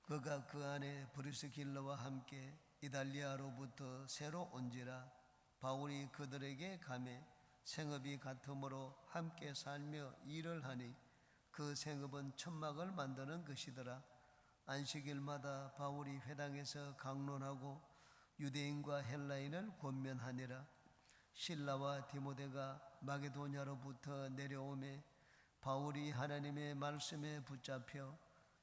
그가 그 안에 브리스길라와 함께 이달리아로부터 새로 온지라. 바울이 그들에게 가매 생업이 같으므로 함께 살며 일을 하니 그 생업은 천막을 만드는 것이더라. 안식일마다 바울이 회당에서 강론하고 유대인과 헬라인을 권면하니라. 실라와 디모데가 마게도냐로부터 내려오매 바울이 하나님의 말씀에 붙잡혀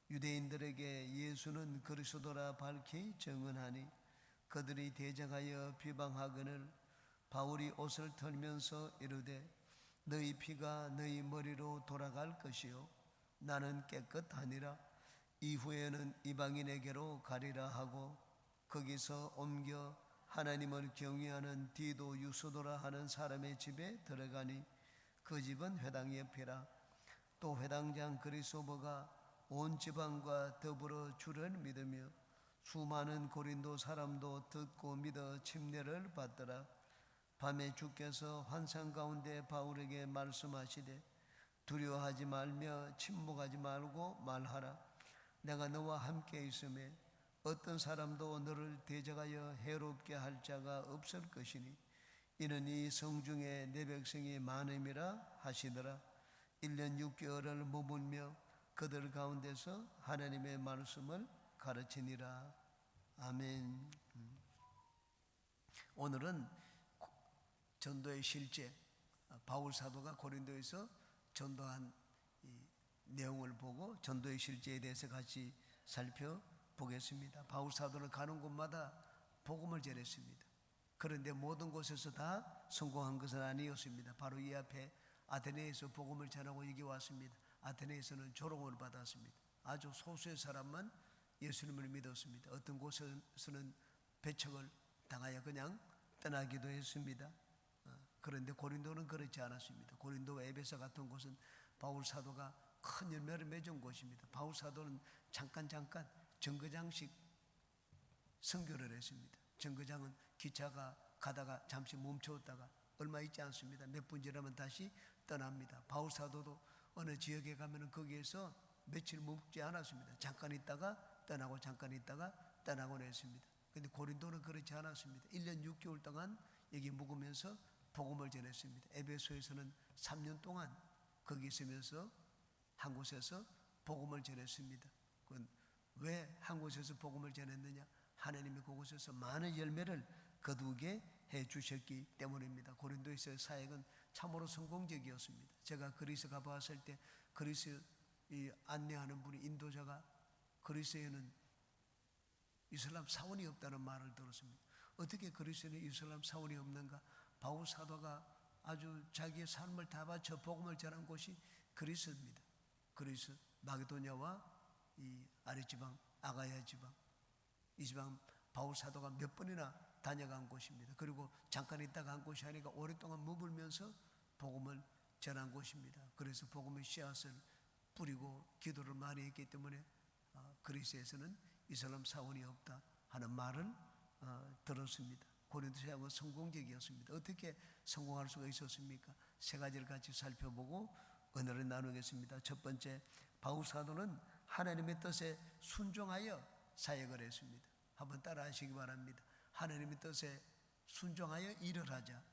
유대인들에게 예수는 그리스도라 밝히 증언하니 그들이 대적하여 비방하거늘 바울이 옷을 털면서 이르되 너희 피가 너희 머리로 돌아갈 것이요 나는 깨끗하니라. 이후에는 이방인에게로 가리라 하고 거기서 옮겨 하나님을 경외하는 디도 유스도라 하는 사람의 집에 들어가니 그 집은 회당 옆이라. 또 회당장 그리스도가 온 지방과 더불어 주를 믿으며 수많은 고린도 사람도 듣고 믿어 침례를 받더라. 밤에 주께서 환상 가운데 바울에게 말씀하시되 두려워하지 말며 침묵하지 말고 말하라. 내가 너와 함께 있음에 어떤 사람도 너를 대적하여 해롭게 할 자가 없을 것이니 이는 이 성중에 내 백성이 많음이라 하시더라. 1년 6개월을 머물며 그들 가운데서 하나님의 말씀을 가르치니라. 아멘. 오늘은 전도의 실제, 바울 사도가 고린도에서 전도한 내용을 보고 전도의 실제에 대해서 같이 살펴보겠습니다. 바울 사도는 가는 곳마다 복음을 전했습니다. 그런데 모든 곳에서 다 성공한 것은 아니었습니다. 바로 이 앞에 아테네에서 복음을 전하고 여기 왔습니다. 아테네에서는 조롱을 받았습니다. 아주 소수의 사람만 예수님을 믿었습니다. 어떤 곳에서는 배척을 당하여 그냥 떠나기도 했습니다. 그런데 고린도는 그렇지 않았습니다. 고린도와 에베소 같은 곳은 바울 사도가 큰 열매를 맺은 곳입니다. 바울 사도는 잠깐 정거장식 선교를 했습니다. 정거장은 기차가 가다가 잠시 멈추었다가 얼마 있지 않습니다. 몇 분 지나면 다시 떠납니다. 바울 사도도 어느 지역에 가면 거기에서 며칠 묵지 않았습니다. 잠깐 있다가 떠나고 잠깐 있다가 떠나곤 했습니다. 그런데 고린도는 그렇지 않았습니다. 1년 6개월 동안 여기 묵으면서 복음을 전했습니다. 에베소에서는 3년 동안 거기 있으면서 한 곳에서 복음을 전했습니다. 그건 왜 한 곳에서 복음을 전했느냐? 하나님이 그곳에서 많은 열매를 거두게 해 주셨기 때문입니다. 고린도에서의 사역은 참으로 성공적이었습니다. 제가 그리스 가봤을 때 그리스 안내하는 분이 인도자가 그리스에는 이슬람 사원이 없다는 말을 들었습니다. 어떻게 그리스에는 이슬람 사원이 없는가? 바울 사도가 아주 자기의 삶을 다 바쳐 복음을 전한 곳이 그리스입니다. 그리스 마게도냐와 이 아랫지방 아가야 지방, 이 지방 바울 사도가 몇 번이나 다녀간 곳입니다. 그리고 잠깐 있다가 한 곳이 아니라 오랫동안 머물면서 복음을 전한 곳입니다. 그래서 복음의 씨앗을 뿌리고 기도를 많이 했기 때문에 그리스에서는 이슬람 사원이 없다 하는 말을 들었습니다. 고린도 사역은 성공적이었습니다. 어떻게 성공할 수가 있었습니까? 세 가지를 같이 살펴보고 은혜를 나누겠습니다. 첫 번째, 바울 사도는 하나님의 뜻에 순종하여 사역을 했습니다. 한번 따라 하시기 바랍니다. 하나님의 뜻에 순종하여 일을 하자.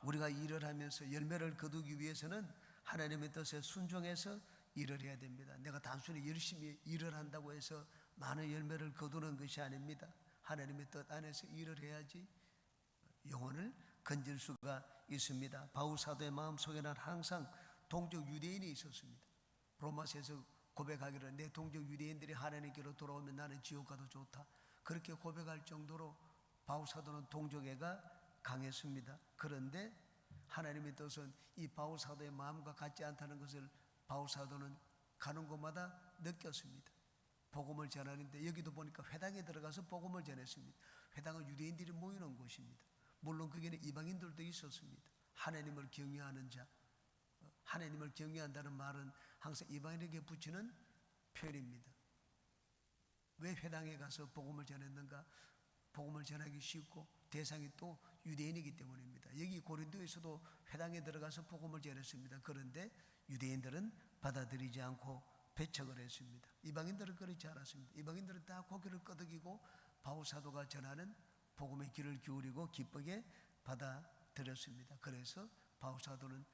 우리가 일을 하면서 열매를 거두기 위해서는 하나님의 뜻에 순종해서 일을 해야 됩니다. 내가 단순히 열심히 일을 한다고 해서 많은 열매를 거두는 것이 아닙니다. 하나님의 뜻 안에서 일을 해야지 영혼을 건질 수가 있습니다. 바울 사도의 마음속에는 항상 동족 유대인이 있었습니다. 로마서에서 고백하기를 내 동족 유대인들이 하나님께로 돌아오면 나는 지옥 가도 좋다. 그렇게 고백할 정도로 바울 사도는 동족애가 강했습니다. 그런데 하나님의 뜻은 이 바울 사도의 마음과 같지 않다는 것을 바울 사도는 가는 곳마다 느꼈습니다. 복음을 전하는데 여기도 보니까 회당에 들어가서 복음을 전했습니다. 회당은 유대인들이 모이는 곳입니다. 물론 거기는 이방인들도 있었습니다. 하나님을 경외하는 자, 하나님을 경외한다는 말은 항상 이방인에게 붙이는 표현입니다. 왜 회당에 가서 복음을 전했는가? 복음을 전하기 쉽고 대상이 또 유대인이기 때문입니다. 여기 고린도에서도 회당에 들어가서 복음을 전했습니다. 그런데 유대인들은 받아들이지 않고 배척을 했습니다. 이방인들은 그렇지 않았습니다. 이방인들은 다 고개를 끄덕이고 바울 사도가 전하는 복음의 귀를 기울이고 기쁘게 받아들였습니다. 그래서 바울 사도는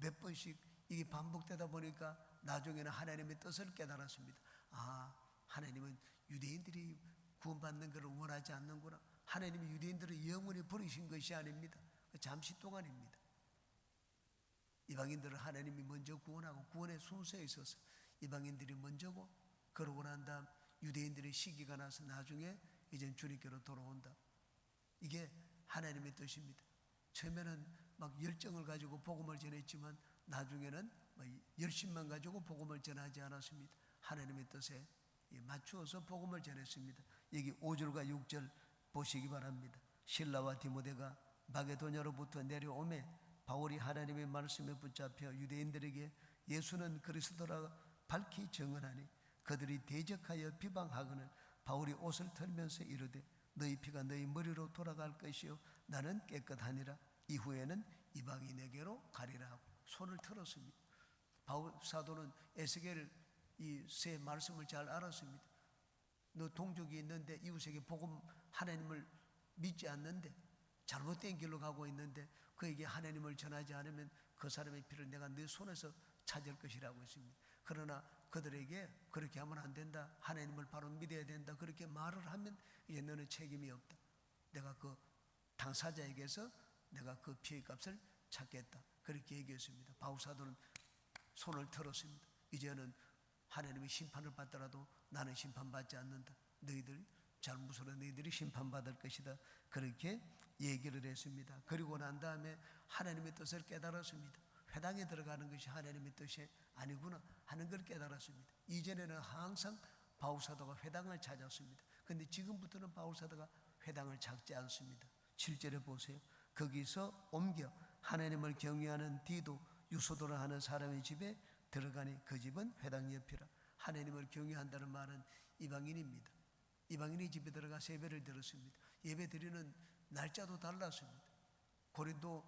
몇 번씩 이게 반복되다 보니까 나중에는 하나님의 뜻을 깨달았습니다. 아, 하나님은 유대인들이 구원받는 것을 원하지 않는구나. 하나님이 유대인들을 영원히 버리신 것이 아닙니다. 잠시 동안입니다. 이방인들을 하나님이 먼저 구원하고 구원의 순서에 있어서 이방인들이 먼저고, 그러고 난 다음 유대인들의 시기가 나서 나중에 이제 주님께로 돌아온다. 이게 하나님의 뜻입니다. 처음에는 막 열정을 가지고 복음을 전했지만 나중에는 열심만 가지고 복음을 전하지 않았습니다. 하나님의 뜻에 맞추어서 복음을 전했습니다. 여기 5절과 6절 보시기 바랍니다. 실라와 디모데가 마게도냐로부터 내려오매 바울이 하나님의 말씀에 붙잡혀 유대인들에게 예수는 그리스도라 밝히 증언하니 그들이 대적하여 비방하거늘 바울이 옷을 털면서 이르되 너희 피가 너희 머리로 돌아갈 것이요 나는 깨끗하니라. 이후에는 이방인에게로 가리라 하고 손을 털었습니다. 바울 사도는 에스겔 이 세 말씀을 잘 알았습니다. 너 동족이 있는데 이웃에게 복음 하나님을 믿지 않는데 잘못된 길로 가고 있는데 그에게 하나님을 전하지 않으면 그 사람의 피를 내가 네 손에서 찾을 것이라고 했습니다. 그러나 그들에게 그렇게 하면 안 된다, 하나님을 바로 믿어야 된다, 그렇게 말을 하면 이제 너는 책임이 없다. 내가 그 당사자에게서 내가 그 피의 값을 찾겠다, 그렇게 얘기했습니다. 바울 사도는 손을 털었습니다. 이제는 하나님의 심판을 받더라도 나는 심판받지 않는다. 너희들 잘못으로 너희들이 심판받을 것이다. 그렇게 얘기를 했습니다. 그리고 난 다음에 하나님의 뜻을 깨달았습니다. 회당에 들어가는 것이 하나님의 뜻이 아니구나 하는 걸 깨달았습니다. 이전에는 항상 바울 사도가 회당을 찾았습니다. 그런데 지금부터는 바울 사도가 회당을 찾지 않습니다. 7절에 보세요. 거기서 옮겨 하나님을 경외하는 디도 유소도라 하는 사람의 집에 들어가니 그 집은 회당 옆이라. 하나님을 경외한다는 말은 이방인입니다. 이방인의 집에 들어가서 예배를 드렸습니다. 예배 드리는 날짜도 달랐습니다. 고린도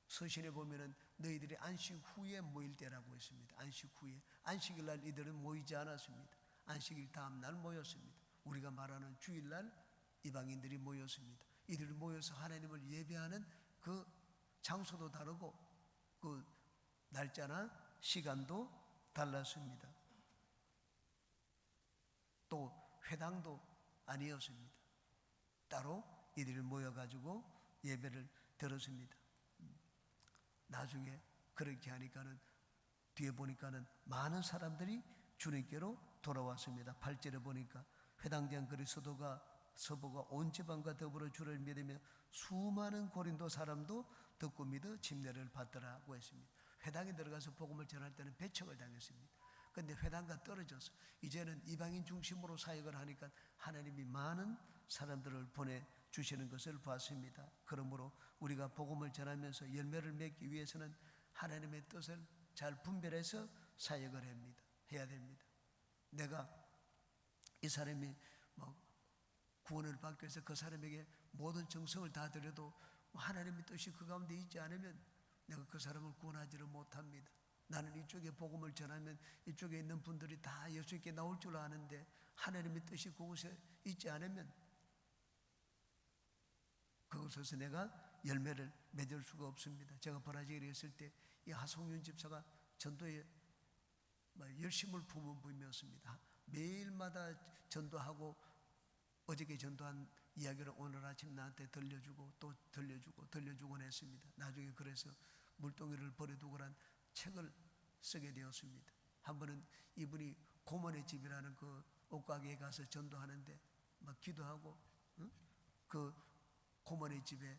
서신에 보면은 너희들이 안식 후에 모일 때라고 했습니다. 안식 후에. 안식일 날 이들은 모이지 않았습니다. 안식일 다음 날 모였습니다. 우리가 말하는 주일날 이방인들이 모였습니다. 이들이 모여서 하나님을 예배하는 그 장소도 다르고 그 날짜나 시간도 달랐습니다. 또 회당도 아니었습니다. 따로 이들이 모여가지고 예배를 드렸습니다. 나중에 그렇게 하니까는 뒤에 보니까는 많은 사람들이 주님께로 돌아왔습니다. 8절에 보니까 회당장 그리스도가 서보가 온 지방과 더불어 주를 믿으며 수많은 고린도 사람도 듣고 믿어 침례를 받더라고 했습니다. 회당에 들어가서 복음을 전할 때는 배척을 당했습니다. 그런데 회당과 떨어져서 이제는 이방인 중심으로 사역을 하니까 하나님이 많은 사람들을 보내주시는 것을 봤습니다. 그러므로 우리가 복음을 전하면서 열매를 맺기 위해서는 하나님의 뜻을 잘 분별해서 사역을 해야 됩니다. 내가 이 사람이 구원을 받기 위해서 그 사람에게 모든 정성을 다 드려도 하나님의 뜻이 그 가운데 있지 않으면 내가 그 사람을 구원하지를 못합니다. 나는 이쪽에 복음을 전하면 이쪽에 있는 분들이 다 예수님께 나올 줄 아는데 하나님의 뜻이 그곳에 있지 않으면 그곳에서 내가 열매를 맺을 수가 없습니다. 제가 브라질에 있을 때 이 하성윤 집사가 전도에 열심을 품은 분이었습니다. 매일마다 전도하고 어저께 전도한 이야기를 오늘 아침 나한테 들려주고 또 들려주곤 했습니다. 나중에 그래서 물동이를 버려두고란 책을 쓰게 되었습니다. 한 번은 이분이 고모네 집이라는 그 옷가게에 가서 전도하는데 막 기도하고 그 고모네 집에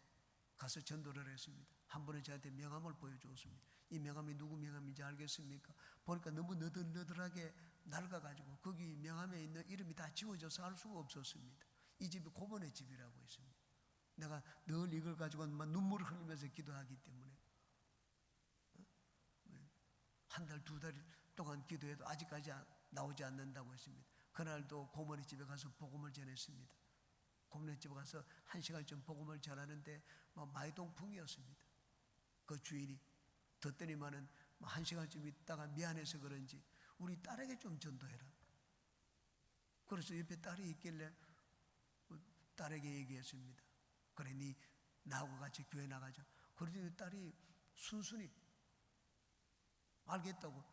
가서 전도를 했습니다. 한 번은 저한테 명함을 보여주었습니다. 이 명함이 누구 명함인지 알겠습니까? 보니까 너무 너덜너덜하게 낡아가지고 거기 명함에 있는 이름이 다 지워져서 알 수가 없었습니다. 이 집이 고모네 집이라고 했습니다. 내가 늘 이걸 가지고 눈물을 흘리면서 기도하기 때문에 한 달, 두 달 동안 기도해도 아직까지 나오지 않는다고 했습니다. 그날도 고모네 집에 가서 복음을 전했습니다. 고모네 집에 가서 1시간쯤 복음을 전하는데 마이동풍이었습니다. 그 주인이 듣더니만은 1시간쯤 있다가 미안해서 그런지 우리 딸에게 좀 전도해라. 그래서 옆에 딸이 있길래 딸에게 얘기했습니다. 그래, 네 나하고 같이 교회 나가자. 그러더니 딸이 순순히 알겠다고.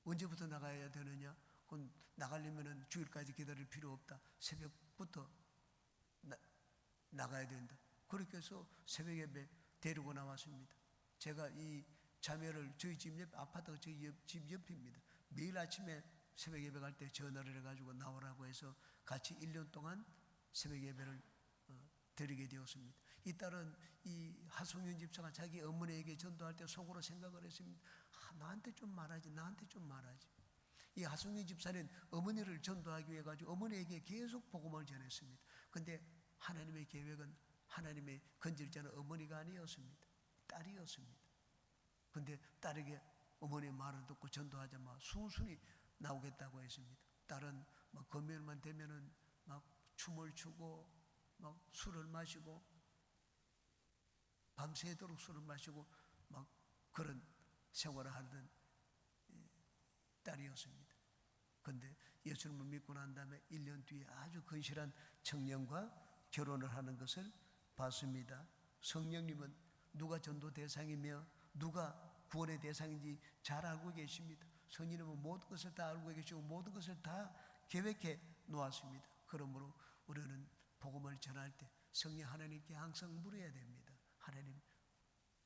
언제부터 나가야 되느냐? 그건 나가려면 주일까지 기다릴 필요 없다. 새벽부터 나가야 된다. 그렇게 해서 새벽 예배 데리고 나왔습니다. 제가 이 자매를 저희 집 옆, 아파트가 저희 집 옆입니다. 매일 아침에 새벽 예배 갈 때 전화를 해가지고 나오라고 해서 같이 1년 동안 새벽 예배를 드리게 되었습니다. 이 딸은 이 하성윤 집사가 자기 어머니에게 전도할 때 속으로 생각을 했습니다. 나한테 좀 말하지, 나한테 좀 말하지. 이 하성윤 집사는 어머니를 전도하기 위해 가지고 어머니에게 계속 복음을 전했습니다. 근데 하나님의 계획은, 하나님의 건질자는 어머니가 아니었습니다. 딸이었습니다. 근데 딸에게 어머니의 말을 듣고 전도하자마자 순순히 나오겠다고 했습니다. 딸은 막 금요일만 되면은 막 춤을 추고 막 술을 마시고 밤새도록 술을 마시고 막 그런 생활을 하던 딸이었습니다. 근데 예수님을 믿고 난 다음에 1년 뒤에 아주 건실한 청년과 결혼을 하는 것을 봤습니다. 성령님은 누가 전도 대상이며 누가 구원의 대상인지 잘 알고 계십니다. 성령님은 모든 것을 다 알고 계시고 모든 것을 다 계획해 놓았습니다. 그러므로 우리는 복음을 전할 때 성령 하나님께 항상 물어야 됩니다. 하나님,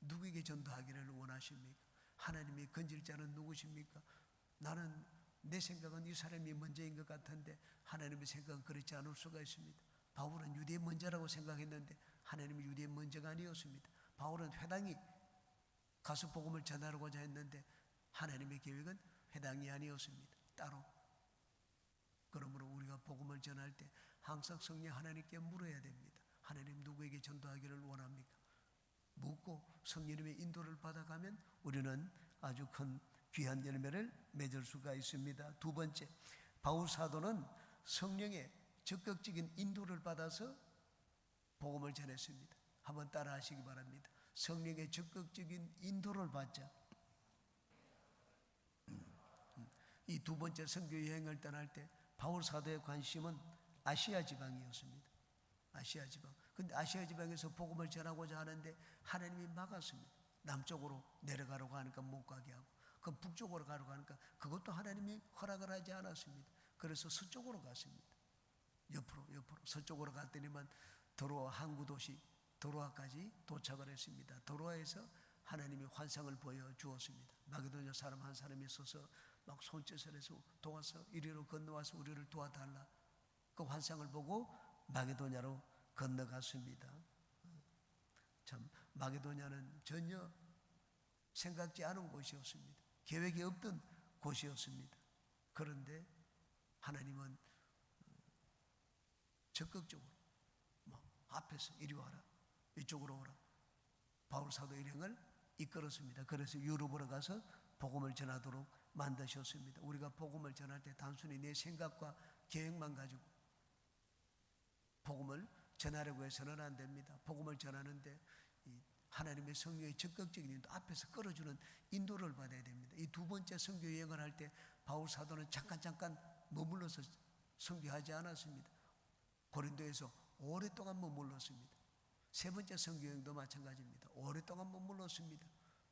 누구에게 전도하기를 원하십니까? 하나님의 건질자는 누구십니까? 나는 내 생각은 이 사람이 먼저인 것 같은데 하나님의 생각은 그렇지 않을 수가 있습니다. 바울은 유대 먼저라고 생각했는데 하나님은 유대 먼저가 아니었습니다. 바울은 회당이 가서 복음을 전하려고자 했는데 하나님의 계획은 회당이 아니었습니다. 따로. 그러므로 우리가 복음을 전할 때 항상 성령 하나님께 물어야 됩니다. 하나님, 누구에게 전도하기를 원합니까? 묻고 성령님의 인도를 받아가면 우리는 아주 큰 귀한 열매를 맺을 수가 있습니다. 두 번째, 바울 사도는 성령의 적극적인 인도를 받아서 복음을 전했습니다. 한번 따라 하시기 바랍니다. 성령의 적극적인 인도를 받자. 이 두 번째 선교 여행을 떠날 때 바울 사도의 관심은 아시아 지방이었습니다. 아시아 지방. 근데 아시아 지방에서 복음을 전하고자 하는데 하나님이 막았습니다. 남쪽으로 내려가려고 하니까 못 가게 하고, 그 북쪽으로 가려고 하니까 그것도 하나님이 허락을 하지 않았습니다. 그래서 서쪽으로 갔습니다. 옆으로 서쪽으로 갔더니만 도로아, 항구 도시 도로아까지 도착을 했습니다. 도로아에서 하나님이 환상을 보여주었습니다. 마게도냐 사람 한 사람이 있어서 막 손짓을 해서 도와서 이리로 건너와서 우리를 도와달라. 그 환상을 보고 마게도냐로 건너갔습니다. 참, 마게도냐는 전혀 생각지 않은 곳이었습니다. 계획이 없던 곳이었습니다. 그런데 하나님은 적극적으로 앞에서 이리 와라, 이쪽으로 오라, 바울 사도 일행을 이끌었습니다. 그래서 유럽으로 가서 복음을 전하도록 만드셨습니다. 우리가 복음을 전할 때 단순히 내 생각과 계획만 가지고 복음을 전하려고 해서는 안 됩니다. 복음을 전하는데 하나님의 성령의 적극적인 인도, 앞에서 끌어주는 인도를 받아야 됩니다. 이 두 번째 선교 여행을 할 때 바울 사도는 잠깐 머물러서 선교하지 않았습니다. 고린도에서 오랫동안 머물렀습니다. 세 번째 선교 여행도 마찬가지입니다. 오랫동안 머물렀습니다.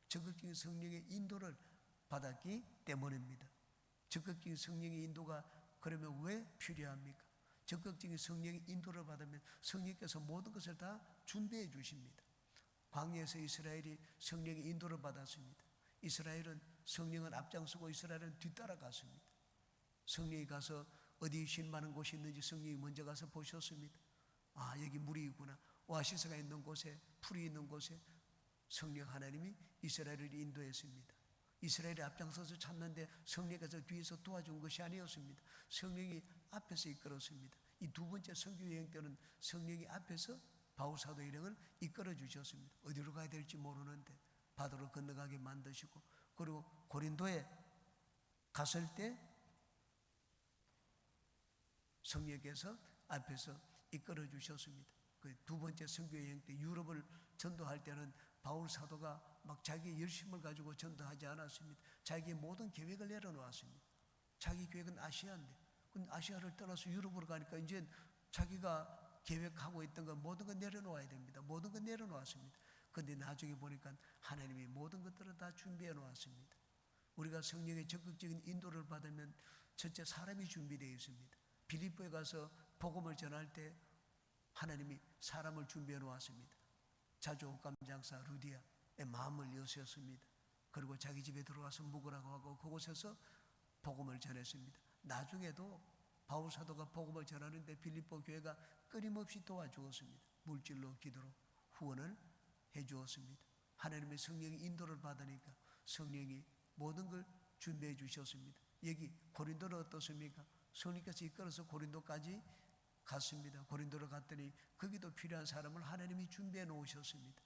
적극적인 성령의 인도를 받았기 때문입니다. 적극적인 성령의 인도가 그러면 왜 필요합니까? 적극적인 성령의 인도를 받으면 성령께서 모든 것을 다 준비해 주십니다. 광야에서 이스라엘이 성령의 인도를 받았습니다. 이스라엘은 성령은 앞장서고 이스라엘은 뒤따라갔습니다. 성령이 가서 어디 쉴 만한 곳이 있는지 성령이 먼저 가서 보셨습니다. 아, 여기 물이 있구나. 오아시스가 있는 곳에, 풀이 있는 곳에 성령 하나님이 이스라엘을 인도했습니다. 이스라엘이 앞장서서 찾는데 성령께서 뒤에서 도와준 것이 아니었습니다. 성령이 앞에서 이끌었습니다. 이 두 번째 선교 여행 때는 성령이 앞에서 바울 사도 일행을 이끌어 주셨습니다. 어디로 가야 될지 모르는데 바다로 건너가게 만드시고, 그리고 고린도에 갔을 때 성령께서 앞에서 이끌어 주셨습니다. 그 두 번째 선교 여행 때 유럽을 전도할 때는 바울 사도가 막 자기의 열심을 가지고 전도하지 않았습니다. 자기의 모든 계획을 내려놓았습니다. 자기 계획은 아시아인데, 근데 아시아를 떠나서 유럽으로 가니까 이제 자기가 계획하고 있던 건 모든 걸 내려놓아야 됩니다. 모든 걸 내려놓았습니다. 근데 나중에 보니까 하나님이 모든 것들을 다 준비해 놓았습니다. 우리가 성령의 적극적인 인도를 받으면 첫째 사람이 준비되어 있습니다. 빌립보에 가서 복음을 전할 때 하나님이 사람을 준비해 놓았습니다. 자주 옷감 장사 루디아의 마음을 여셨습니다. 그리고 자기 집에 들어와서 묵으라고 하고 그곳에서 복음을 전했습니다. 나중에도 바울 사도가 복음을 전하는데 빌립보 교회가 끊임없이 도와주었습니다. 물질로 기도로 후원을 해주었습니다. 하나님의 성령의 인도를 받으니까 성령이 모든 걸 준비해 주셨습니다. 여기 고린도는 어떻습니까? 성령께서 이끌어서 고린도까지 갔습니다. 고린도로 갔더니 거기도 필요한 사람을 하나님이 준비해 놓으셨습니다.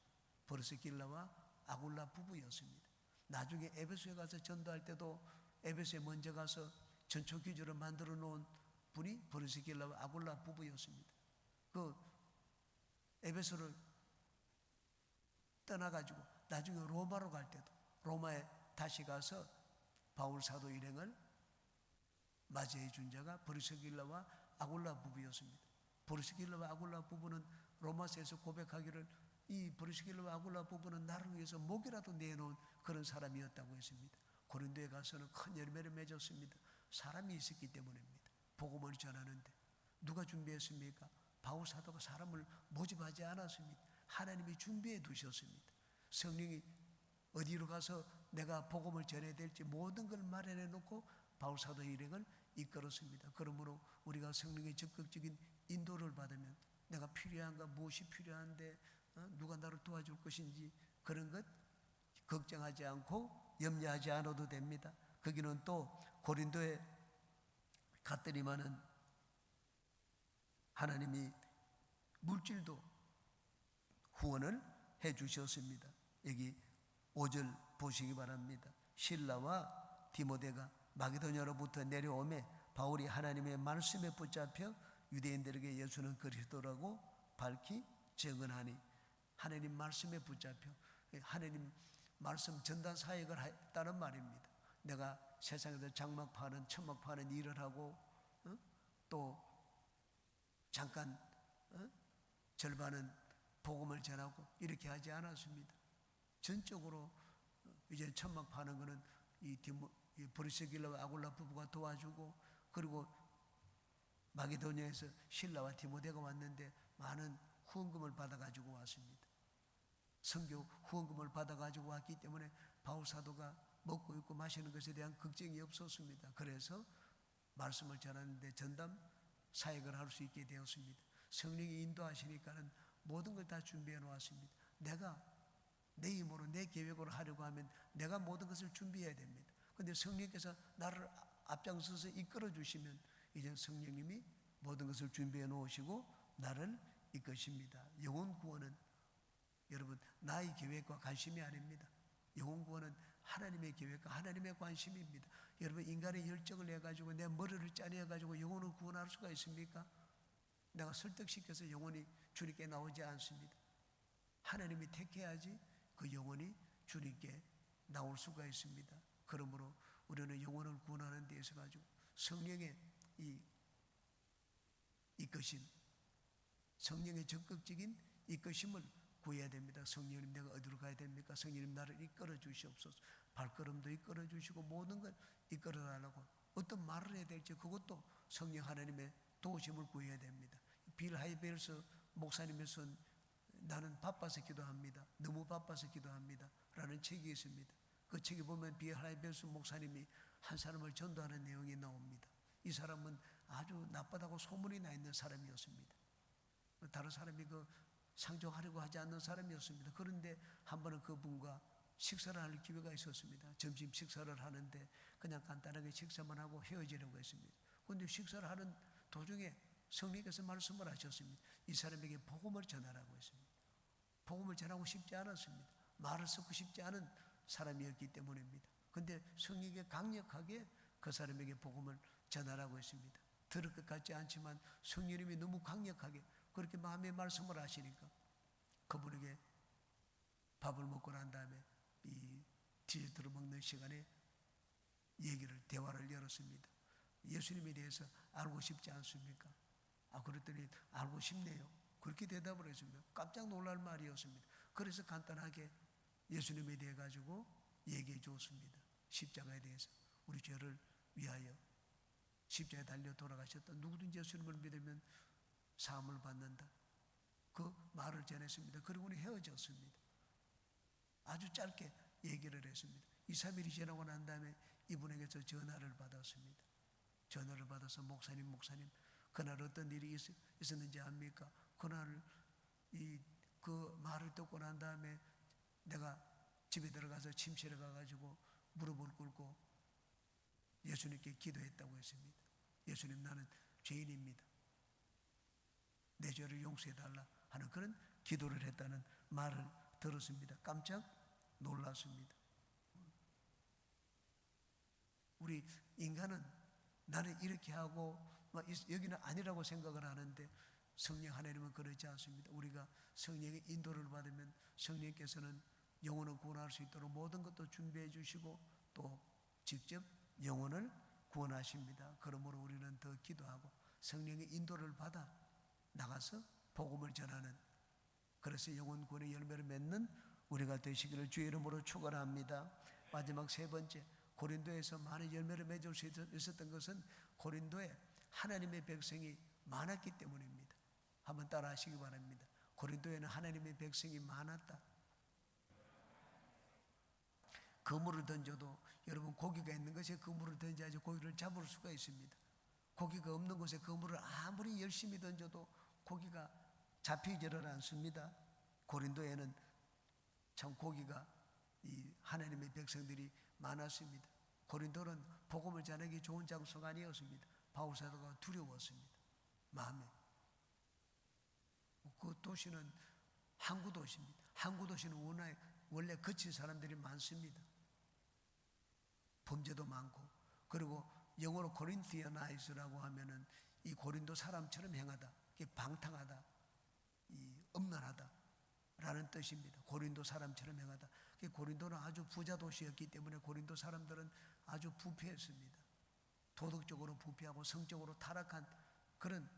브리스길라와 아굴라 부부였습니다. 나중에 에베소에 가서 전도할 때도 에베소에 먼저 가서 전초 기주를 만들어 놓은 분이 브리스길라와 아굴라 부부였습니다. 그 에베소를 떠나가지고 나중에 로마로 갈 때도 로마에 다시 가서 바울 사도 일행을 맞이해 준 자가 브리스길라와 아굴라 부부였습니다. 브리스길라와 아굴라 부부는 로마서에서 고백하기를 이 브리스길라와 아굴라 부부는 나를 위해서 목이라도 내놓은 그런 사람이었다고 했습니다. 고린도에 가서는 큰 열매를 맺었습니다. 사람이 있었기 때문입니다. 복음을 전하는데 누가 준비했습니까? 바울 사도가 사람을 모집하지 않았습니다. 하나님이 준비해 두셨습니다. 성령이 어디로 가서 내가 복음을 전해야 될지 모든 걸 마련해 놓고 바울 사도 일행을 이끌었습니다. 그러므로 우리가 성령의 적극적인 인도를 받으면 내가 필요한가, 무엇이 필요한데 누가 나를 도와줄 것인지 그런 것 걱정하지 않고 염려하지 않아도 됩니다. 거기는 또 고린도에 갔더니만은 하나님이 물질도 후원을 해 주셨습니다. 여기 5절 보시기 바랍니다. 실라와 디모데가 마게도냐로부터 내려오매 바울이 하나님의 말씀에 붙잡혀 유대인들에게 예수는 그리스도라고 밝히 증언하니, 하나님 말씀에 붙잡혀 하나님 말씀 전단 사역을 했다는 말입니다. 내가 세상에서 장막 파는 천막 파는 일을 하고 또 잠깐 절반은 복음을 전하고 이렇게 하지 않았습니다. 전적으로 이제 천막 파는 거는 이 브리스길라와 아굴라 부부가 도와주고, 그리고 마게도냐에서 실라와 디모데가 왔는데 많은 후원금을 받아가지고 왔습니다. 선교 후원금을 받아가지고 왔기 때문에 바울 사도가 먹고 입고 마시는 것에 대한 걱정이 없었습니다. 그래서 말씀을 전하는데 전담 사역을 할 수 있게 되었습니다. 성령이 인도하시니까는 모든 걸 다 준비해 놓았습니다. 내가 내 힘으로 내 계획으로 하려고 하면 내가 모든 것을 준비해야 됩니다. 그런데 성령께서 나를 앞장서서 이끌어 주시면 이제 성령님이 모든 것을 준비해 놓으시고 나를 이끄십니다. 영혼 구원은 여러분 나의 계획과 관심이 아닙니다. 영혼 구원은 하나님의 계획과 하나님의 관심입니다. 여러분 인간의 열정을 내가지고 내 머리를 짜내가지고 영혼을 구원할 수가 있습니까? 내가 설득시켜서 영혼이 주님께 나오지 않습니다. 하나님이 택해야지 그 영혼이 주님께 나올 수가 있습니다. 그러므로 우리는 영혼을 구원하는 데 있어 가지고 성령의 이 이끄심, 성령의 적극적인 이끄심을 구해야 됩니다. 성령님 내가 어디로 가야 됩니까? 성령님 나를 이끌어 주시옵소서. 발걸음도 이끌어 주시고 모든 걸 이끌어 달라고 어떤 말을 해야 될지 그것도 성령 하나님의 도우심을 구해야 됩니다. 빌 하이벨스 목사님의 손 나는 바빠서 기도합니다. 너무 바빠서 기도합니다. 라는 책이 있습니다. 그 책에 보면 빌 하이벨스 목사님이 한 사람을 전도하는 내용이 나옵니다. 이 사람은 아주 나쁘다고 소문이 나 있는 사람이었습니다. 다른 사람이 그 상종하려고 하지 않는 사람이었습니다. 그런데 한 번은 그분과 식사를 할 기회가 있었습니다. 점심 식사를 하는데 그냥 간단하게 식사만 하고 헤어지려고 했습니다. 그런데 식사를 하는 도중에 성령께서 말씀을 하셨습니다. 이 사람에게 복음을 전하라고 했습니다. 복음을 전하고 싶지 않았습니다. 말을 섞고 싶지 않은 사람이었기 때문입니다. 그런데 성령이 강력하게 그 사람에게 복음을 전하라고 했습니다. 들을 것 같지 않지만 성령님이 너무 강력하게 그렇게 마음의 말씀을 하시니까 그분에게 밥을 먹고 난 다음에 이 디저트를 먹는 시간에 대화를 열었습니다. 예수님에 대해서 알고 싶지 않습니까? 그랬더니 알고 싶네요. 그렇게 대답을 했습니다. 깜짝 놀랄 말이었습니다. 그래서 간단하게 예수님에 대해 가지고 얘기해 주었습니다. 십자가에 대해서 우리 죄를 위하여 십자가에 달려 돌아가셨다. 누구든지 예수님을 믿으면 사함을 받는다. 그 말을 전했습니다. 그리고 우리 헤어졌습니다. 아주 짧게 얘기를 했습니다. 2, 3일이 지나고 난 다음에 이분에게서 전화를 받았습니다. 전화를 받아서 목사님 그날 어떤 일이 있었는지 압니까? 그날 그 말을 듣고 난 다음에 내가 집에 들어가서 침실에 가가지고 무릎을 꿇고 예수님께 기도했다고 했습니다. 예수님, 나는 죄인입니다. 내 죄를 용서해달라 하는 그런 기도를 했다는 말을 들었습니다. 깜짝 놀랐습니다. 우리 인간은 나는 이렇게 하고 여기는 아니라고 생각을 하는데 성령 하나님은 그렇지 않습니다. 우리가 성령의 인도를 받으면 성령께서는 영혼을 구원할 수 있도록 모든 것도 준비해 주시고 또 직접 영혼을 구원하십니다. 그러므로 우리는 더 기도하고 성령의 인도를 받아 나가서 복음을 전하는, 그래서 영혼 구원의 열매를 맺는 우리가 되시기를 주의 이름으로 축원합니다. 마지막 세 번째, 고린도에서 많은 열매를 맺을 수 있었던 것은 고린도에 하나님의 백성이 많았기 때문입니다. 한번 따라 하시기 바랍니다. 고린도에는 하나님의 백성이 많았다. 그물을 던져도 여러분, 고기가 있는 곳에 그물을 던져야지 고기를 잡을 수가 있습니다. 고기가 없는 곳에 그물을 아무리 열심히 던져도 고기가 잡히지를 않습니다. 고린도에는 참 고기가 이 하나님의 백성들이 많았습니다. 고린도는 복음을 전하기 좋은 장소가 아니었습니다. 바울 사도가 두려웠습니다. 마음에. 그 도시는 항구 도시입니다. 항구 도시는 원래 거친 사람들이 많습니다. 범죄도 많고, 그리고 영어로 코린티아나이스라고 하면은 이 고린도 사람처럼 행하다, 방탕하다, 엄란하다 라는 뜻입니다. 고린도 사람처럼 행하다. 고린도는 아주 부자 도시였기 때문에 고린도 사람들은 아주 부패했습니다. 도덕적으로 부패하고 성적으로 타락한 그런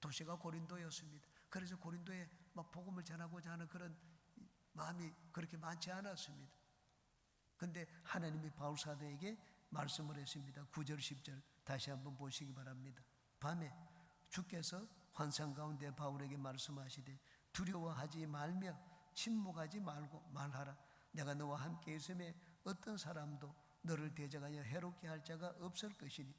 도시가 고린도였습니다. 그래서 고린도에 막 복음을 전하고자 하는 그런 마음이 그렇게 많지 않았습니다. 그런데 하나님이 바울 사도에게 말씀을 했습니다. 9절 10절 다시 한번 보시기 바랍니다. 밤에 주께서 환상 가운데 바울에게 말씀하시되 두려워하지 말며 침묵하지 말고 말하라. 내가 너와 함께 있음에 어떤 사람도 너를 대적하여 해롭게 할 자가 없을 것이니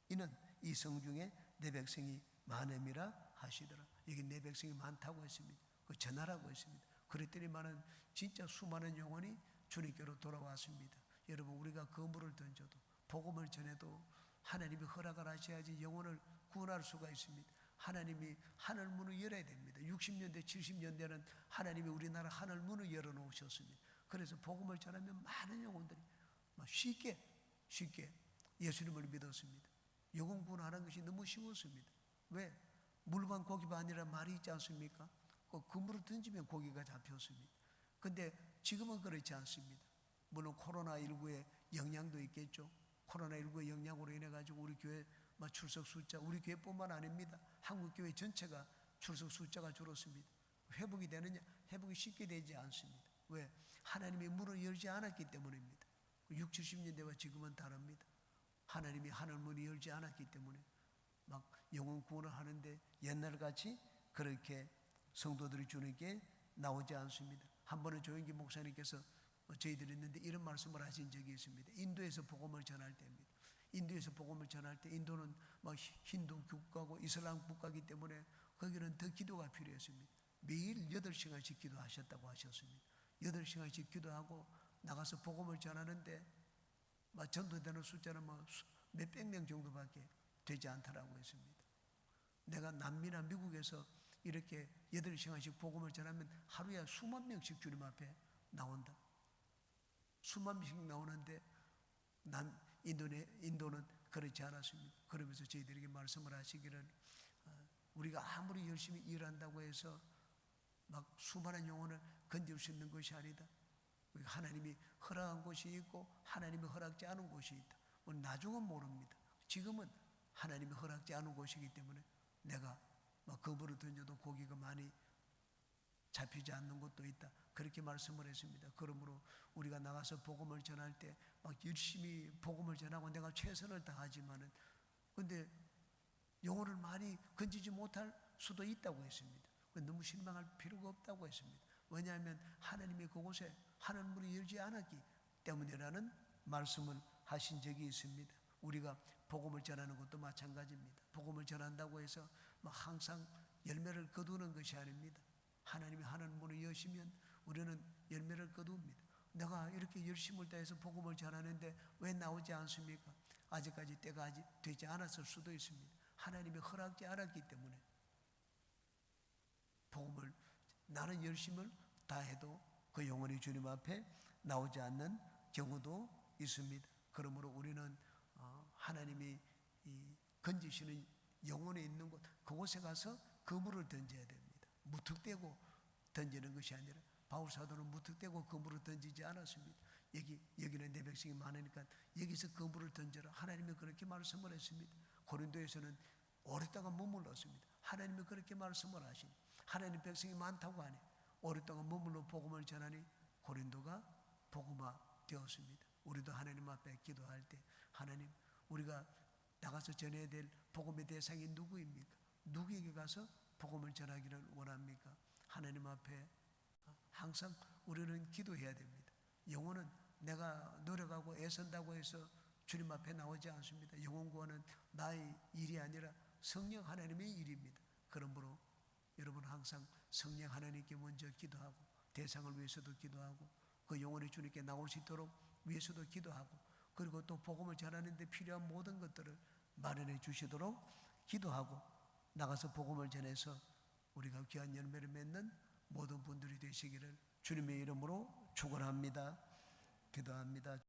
이는 이 성중에 내 백성이 많음이라 하시더라. 여기 내 백성이 많다고 했습니다. 그 전하라고 했습니다. 그랬더니만은 진짜 수많은 영혼이 주님께로 돌아왔습니다. 여러분, 우리가 그물을 던져도 복음을 전해도 하나님이 허락을 하셔야지 영혼을 구원할 수가 있습니다. 하나님이 하늘 문을 열어야 됩니다. 60년대 70년대는 하나님이 우리나라 하늘 문을 열어놓으셨습니다. 그래서 복음을 전하면 많은 영혼들이 쉽게 예수님을 믿었습니다. 영혼 구원하는 것이 너무 쉬웠습니다. 왜? 물반 고기가 아니라 말이 있지 않습니까? 그 그물을 던지면 고기가 잡혔습니다. 근데 지금은 그렇지 않습니다. 물론 코로나19의 영향도 있겠죠. 코로나19의 영향으로 인해 가지고 우리 교회 출석 숫자, 우리 교회뿐만 아닙니다. 한국 교회 전체가 출석 숫자가 줄었습니다. 회복이 되느냐? 회복이 쉽게 되지 않습니다. 왜? 하나님이 문을 열지 않았기 때문입니다. 6, 70년대와 지금은 다릅니다. 하나님이 하늘 문이 열지 않았기 때문에 막 영혼 구원을 하는데 옛날같이 그렇게 성도들이 주님께 나오지 않습니다. 한 번은 조영기 목사님께서 저희들이 있는데 이런 말씀을 하신 적이 있습니다. 인도에서 복음을 전할 때입니다. 인도에서 복음을 전할 때, 인도는 힌두 국가고 이슬람 국가이기 때문에 거기는 더 기도가 필요했습니다. 매일 8시간씩 기도하셨다고 하셨습니다. 8시간씩 기도하고 나가서 복음을 전하는데 전도되는 숫자는 몇백 명 정도밖에 되지 않더라고 했습니다. 내가 남미나 미국에서 이렇게 8시간씩 복음을 전하면 하루에 수만 명씩 주님 앞에 나온다. 수만 명씩 나오는데 인도는 그렇지 않았습니다. 그러면서 저희들에게 말씀을 하시기를 우리가 아무리 열심히 일한다고 해서 수많은 영혼을 건질 수 있는 것이 아니다. 하나님이 허락한 곳이 있고 하나님이 허락지 않은 곳이 있다. 나중은 모릅니다. 지금은 하나님이 허락지 않은 곳이기 때문에 내가 막 그물을 던져도 고기가 많이 잡히지 않는 곳도 있다. 그렇게 말씀을 했습니다. 그러므로 우리가 나가서 복음을 전할 때 막 열심히 복음을 전하고 내가 최선을 다하지만은 근데 영혼을 많이 건지지 못할 수도 있다고 했습니다. 너무 실망할 필요가 없다고 했습니다. 왜냐하면 하나님이 그곳에 하늘문이 열지 않았기 때문이라는 말씀을 하신 적이 있습니다. 우리가 복음을 전하는 것도 마찬가지입니다. 복음을 전한다고 해서 항상 열매를 거두는 것이 아닙니다. 하나님이 하늘문을 여시면 우리는 열매를 거둡니다. 내가 이렇게 열심을 다해서 복음을 전하는데 왜 나오지 않습니까? 아직까지 때가 아직 되지 않았을 수도 있습니다. 하나님이 허락지 않았기 때문에 복음을 나는 열심을 다해도 그 영혼이 주님 앞에 나오지 않는 경우도 있습니다. 그러므로 우리는 하나님이 건지시는 영혼이 있는 곳 그곳에 가서 그물을 던져야 됩니다. 무턱대고 던지는 것이 아니라 바울 사도는 무턱대고 그물을 던지지 않았습니다. 여기는 내 백성이 많으니까 여기서 그물을 던져라. 하나님이 그렇게 말씀을 했습니다. 고린도에서는 오랫동안 머물렀습니다. 하나님이 그렇게 말씀을 하시니 하나님 백성이 많다고 하니 오랫동안 머물러 복음을 전하니 고린도가 복음화 되었습니다. 우리도 하나님 앞에 기도할 때 하나님 우리가 나가서 전해야 될 복음의 대상이 누구입니까? 누구에게 가서 복음을 전하기를 원합니까? 하나님 앞에 항상 우리는 기도해야 됩니다. 영혼은 내가 노력하고 애쓴다고 해서 주님 앞에 나오지 않습니다. 영혼 구원은 나의 일이 아니라 성령 하나님의 일입니다. 그러므로 여러분 항상 성령 하나님께 먼저 기도하고 대상을 위해서도 기도하고 그 영혼이 주님께 나올 수 있도록 위해서도 기도하고 그리고 또 복음을 전하는 데 필요한 모든 것들을 마련해 주시도록 기도하고 나가서 복음을 전해서 우리가 귀한 열매를 맺는 모든 분들이 되시기를 주님의 이름으로 축원합니다. 기도합니다.